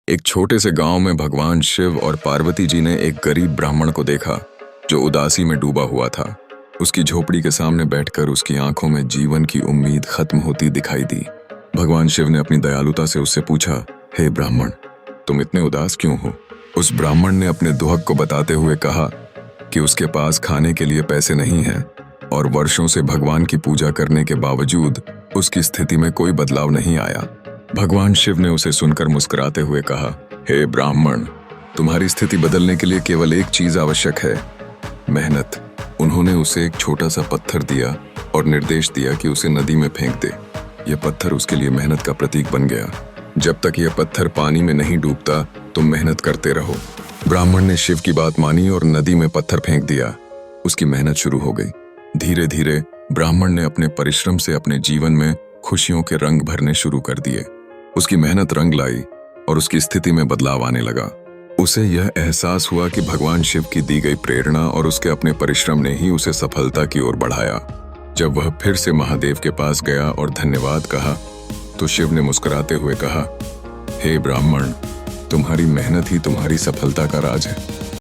एक छोटे से गांव में भगवान शिव और पार्वती जी ने एक गरीब ब्राह्मण को देखा जो उदासी में डूबा हुआ था। उसकी झोपड़ी के सामने बैठकर उसकी आंखों में जीवन की उम्मीद खत्म होती दिखाई दी। भगवान शिव ने अपनी दयालुता से उससे पूछा, हे ब्राह्मण, तुम इतने उदास क्यों हो? उस ब्राह्मण ने अपने दुहक को बताते हुए कहा कि उसके पास खाने के लिए पैसे नहीं हैं और वर्षों से भगवान की पूजा करने के बावजूद उसकी स्थिति में कोई बदलाव नहीं आया। भगवान शिव ने उसे सुनकर मुस्कुराते हुए कहा, हे ब्राह्मण, तुम्हारी स्थिति बदलने के लिए केवल एक चीज आवश्यक है, मेहनत। उन्होंने उसे एक छोटा सा पत्थर दिया और निर्देश दिया कि उसे नदी में फेंक दे। यह पत्थर उसके लिए मेहनत का प्रतीक बन गया। जब तक यह पत्थर पानी में नहीं डूबता तुम मेहनत करते रहो। ब्राह्मण ने शिव की बात मानी और नदी में पत्थर फेंक दिया। उसकी मेहनत शुरू हो गई। धीरे धीरे ब्राह्मण ने अपने परिश्रम से अपने जीवन में खुशियों के रंग भरने शुरू कर दिए। उसकी मेहनत रंग लाई और उसकी स्थिति में बदलाव आने लगा। उसे यह एहसास हुआ कि भगवान शिव की दी गई प्रेरणा और उसके अपने परिश्रम ने ही उसे सफलता की ओर बढ़ाया। जब वह फिर से महादेव के पास गया और धन्यवाद कहा तो शिव ने मुस्कुराते हुए कहा, हे ब्राह्मण, तुम्हारी मेहनत ही तुम्हारी सफलता का राज है।